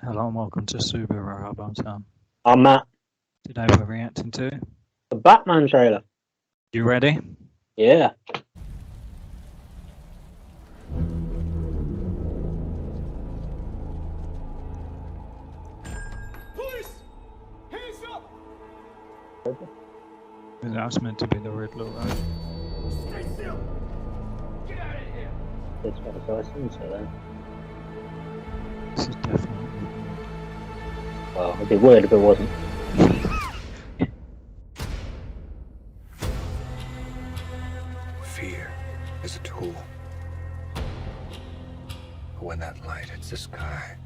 Hello and welcome to Subaru Hub. Sam. I'm Matt. Today we're reacting to. The Batman trailer. You ready? Yeah. Police! Hands up! That's meant to be the Riddler, right? Stay still! Get out of here! That's what I think so then. This is definitely. Well, it'd be weird if it wasn't. Fear is a tool. But when that light hits the sky,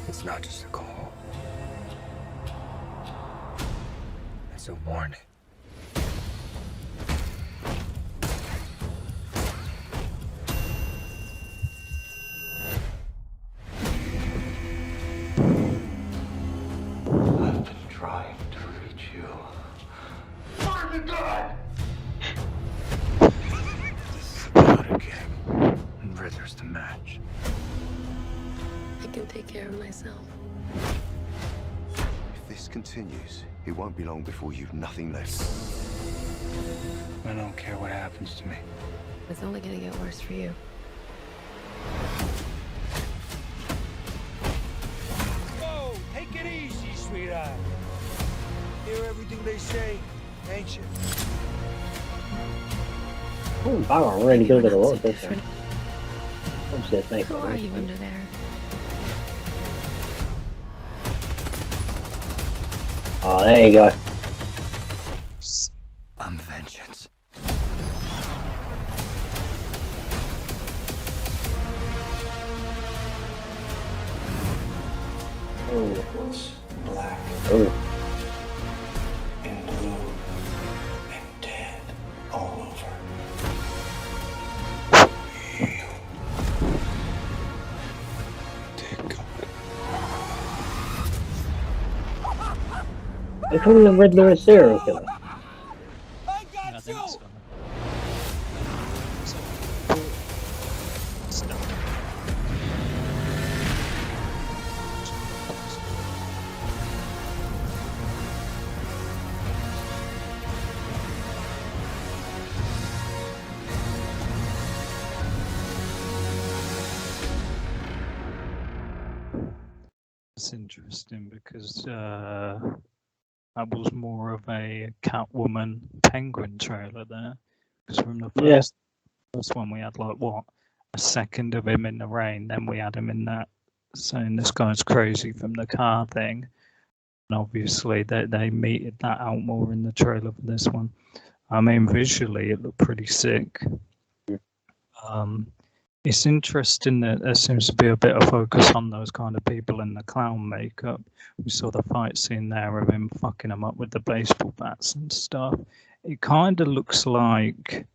it's not just a call. It's a warning. I've been trying to reach you. Find the God! This is about a king, and Riddler's the match. I can take care of myself. If this continues, it won't be long before you've nothing left. I don't care what happens to me. It's only gonna get worse for you. Whoa! Take it easy, sweetheart. Hear everything they say, ain't you? Oh, Batman really good at a lot of Not so this. different. Obviously, it's nice. Who are you under there? Oh, there you go. I'm vengeance. Oh, What's black oh. and blue and dead all over? You. Take They're calling the Riddler a serial killer. I Yeah, I got think you! so. Stuff. It's interesting because that was more of a Catwoman Penguin trailer there. Because from the Yeah. first one we had like what, a second of him in the rain, then we had him in that saying this guy's crazy from the car thing. And obviously they meted that out more in the trailer for this one. I mean, visually it looked pretty sick. It's interesting that there seems to be a bit of focus on those kind of people in the clown makeup. We saw the fight scene there of him fucking them up with the baseball bats and stuff. It kind of looks like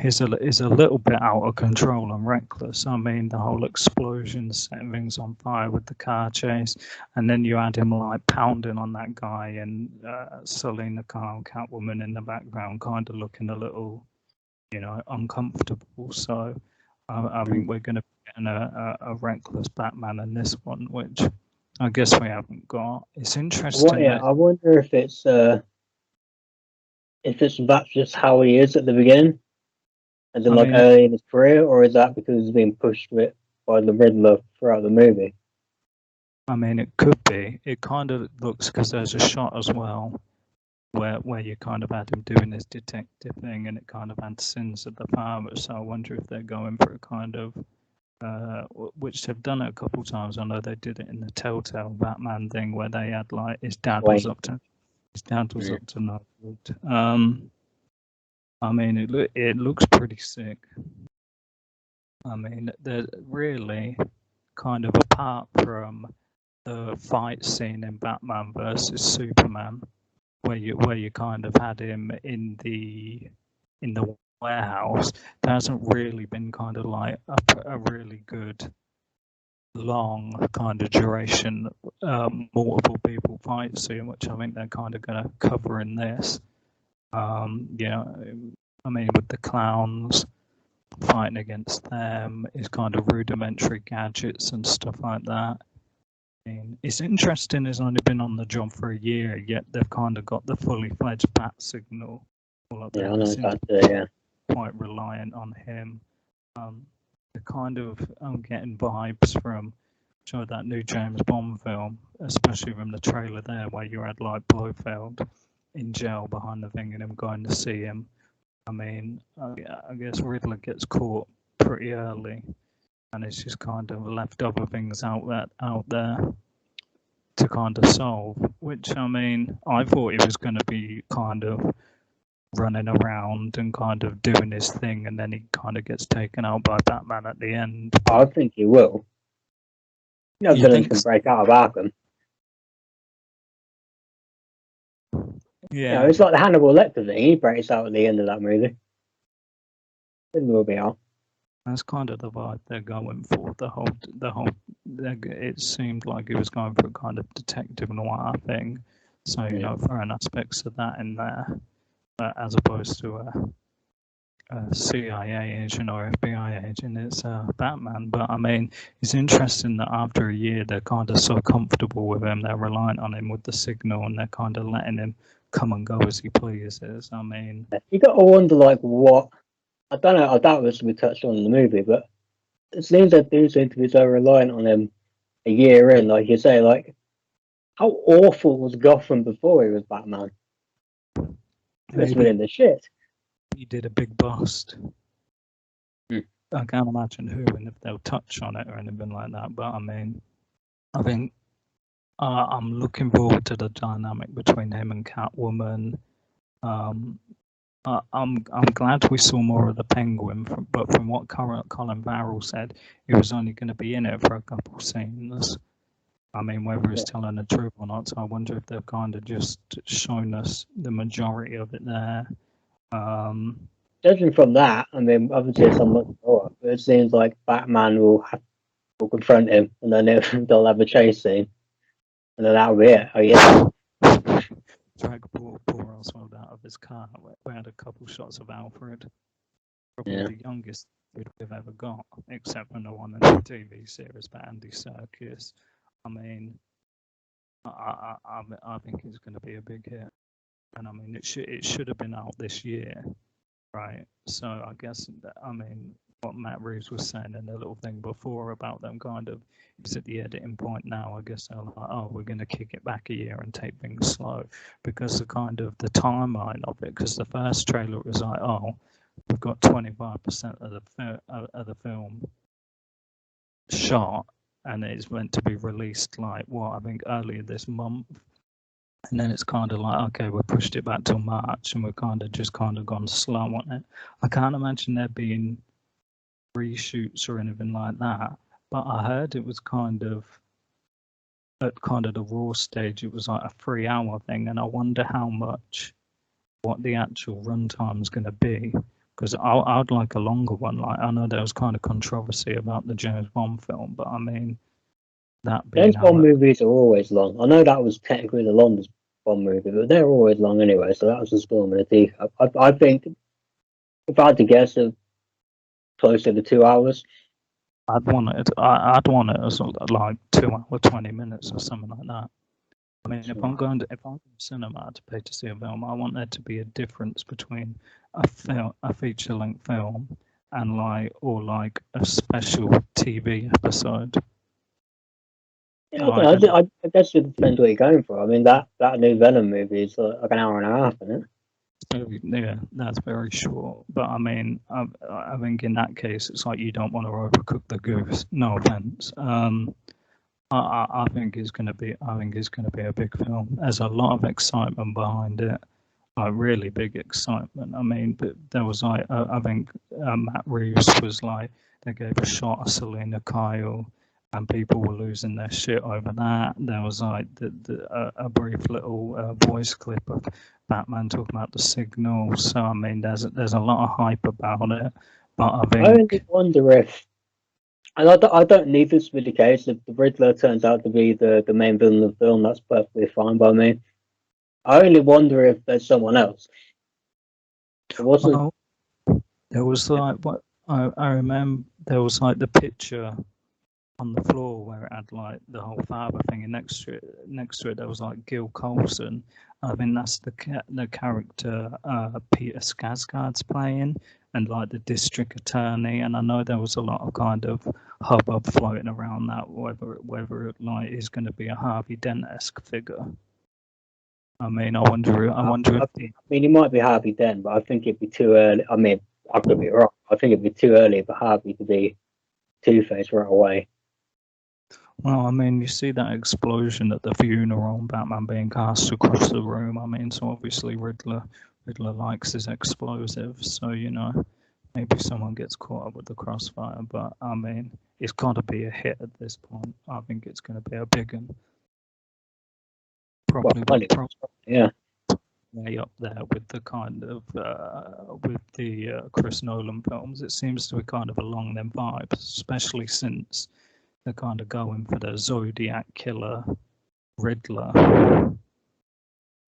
he's a little bit out of control and reckless. I mean, the whole explosion setting things on fire with the car chase, and then you had him like pounding on that guy and Selena Kyle, Catwoman in the background, kind of looking a little, uncomfortable. So I think we're going to be getting a reckless Batman in this one, which I guess we haven't got. It's interesting. What? Yeah, I wonder if it's that's just how he is at the beginning, and then I like mean, early in his career, or is that because he's being pushed with by the Riddler throughout the movie? I mean, it could be. It kind of looks because there's a shot as well where you kind of had him doing this detective thing, and it kind of had sins of the father. So I wonder if they're going for a kind of which they've done it a couple of times. I know they did it in the Telltale Batman thing where they had like his dad was up to no good. I mean, it looks pretty sick. I mean, they're really kind of apart from the fight scene in Batman versus Superman, where you kind of had him in the warehouse. There hasn't really been kind of like a really good long kind of duration multiple people fight scene, which I think they're kind of going to cover in this. I mean, with the clowns, fighting against them, his kind of rudimentary gadgets and stuff like that. I mean, it's interesting he's only been on the job for a year, yet they've kind of got the fully fledged bat signal all up there. Yeah, I know They seem that. to Yeah. be quite reliant on him. The kind of I'm getting vibes from that new James Bond film, especially from the trailer there, where you had like Blofeld in jail behind the thing and him going to see him. I mean, I guess Riddler gets caught pretty early, and it's just kind of left other things out there to kind of solve. Which I mean, I thought he was going to be kind of running around and kind of doing his thing, and then he kind of gets taken out by Batman at the end. I think he will. No You villain think can so? break out of Arkham. Yeah, It's like the Hannibal Lecter thing. He breaks out at the end of that movie. It will be out. that's kind of the vibe they're going for. It seemed like it was going for a kind of detective noir thing. So throwing aspects of that in there, as opposed to a CIA agent or FBI agent, it's Batman. But I mean, it's interesting that after a year they're kind of so comfortable with him, they're reliant on him with the signal, and they're kind of letting him come and go as he pleases. I mean, You got to wonder, like, what. I don't know. I doubt this will be touched on in the movie, but it seems they do seem to be so reliant on him a year in. Like you say, like, how awful was Gotham before he was Batman? It's been in the shit. he did a big bust. I can't imagine who and if they'll touch on it or anything like that. But I mean, I think I'm looking forward to the dynamic between him and Catwoman. I'm glad we saw more of the Penguin, but from what Colin Farrell said, he was only going to be in it for a couple scenes. I mean, whether he's telling the truth or not, so I wonder if they've kind of just shown us the majority of it there. Judging from that, I mean, obviously it's much more, but it seems like Batman will confront him, and then they'll have a chase scene, and then that'll be it. Oh yeah. Drag poor Oswald out of his car. We had a couple shots of Alfred, probably the youngest we've ever got, except for the one in the TV series by Andy Serkis. I mean, I think it's going to be a big hit, and I mean it should have been out this year, right? So I guess I mean what Matt Reeves was saying in the little thing before about them kind of it's at the editing point now. I guess they're like, oh, we're going to kick it back a year and take things slow because the kind of the timeline of it. Because the first trailer was like, oh, we've got 25% of the film shot, and it's meant to be released like I think earlier this month. And then it's kind of like, okay, we pushed it back till March, and we're kind of gone slow on it. I can't imagine there being reshoots or anything like that. But I heard it was kind of at the raw stage, it was like a 3-hour thing, and I wonder what the actual runtime is going to be. Because I'd like a longer one. Like I know there was kind of controversy about the James Bond film, but I mean that being James Bond movies are always long. I know that was technically the longest Bond movie, but they're always long anyway. So that was a storm in a teacup. I think if I had to guess, closer to 2 hours. I'd want it as like 2 hours 20 minutes or something like that. I mean, if I'm going to cinema to pay to see a film, I want there to be a difference between a feature length film and like a special TV episode. Yeah, I guess it depends what you're going for. I mean, that new Venom movie is like an hour and a half, isn't it? Yeah, that's very short. But I mean, I think in that case, it's like you don't want to overcook the goose. No offense. I think it's going to be. I think it's going to be a big film. There's a lot of excitement behind it. Like really big excitement. I mean, but there was like I think Matt Reeves was like they gave a shot of Selena Kyle, and people were losing their shit over that. There was like a brief little voice clip of Batman talking about the signal. So I mean, there's a lot of hype about it. But I think I only wonder if, and I don't need this to be the case. If the Riddler turns out to be the main villain of the film, that's perfectly fine by me. I only wonder if there's someone else. It wasn't. there was like what I remember there was like the picture on the floor where it had like the whole father thing, and next to it there was like Gil Colson. I think that's the character Peter Skarsgård's playing, and like the district attorney. And I know there was a lot of kind of hubbub floating around that whether it like is going to be a Harvey Dent-esque figure. I mean, I wonder if I mean, he might be Harvey Dent, but I think it'd be too early. I mean, I could be wrong. I think it'd be too early for Harvey to be Two-Face right away. Well, I mean, you see that explosion at the funeral, Batman being cast across the room. I mean, so obviously Riddler likes his explosives, so you know, maybe someone gets caught up with the crossfire. But I mean, it's got to be a hit at this point. I think it's going to be a big one. Probably, Yeah. way up there with the kind of with the Chris Nolan films. It seems to be kind of along them vibes, especially since they're kind of going for the Zodiac killer Riddler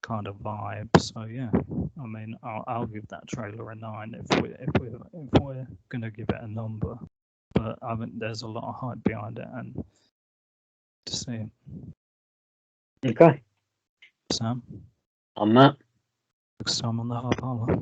kind of vibe. So yeah, I mean, I'll give that trailer a 9 if we're gonna give it a number. But I mean, there's a lot of hype behind it, and to see it. Okay. Sam, On that. next time on the Hub Holler.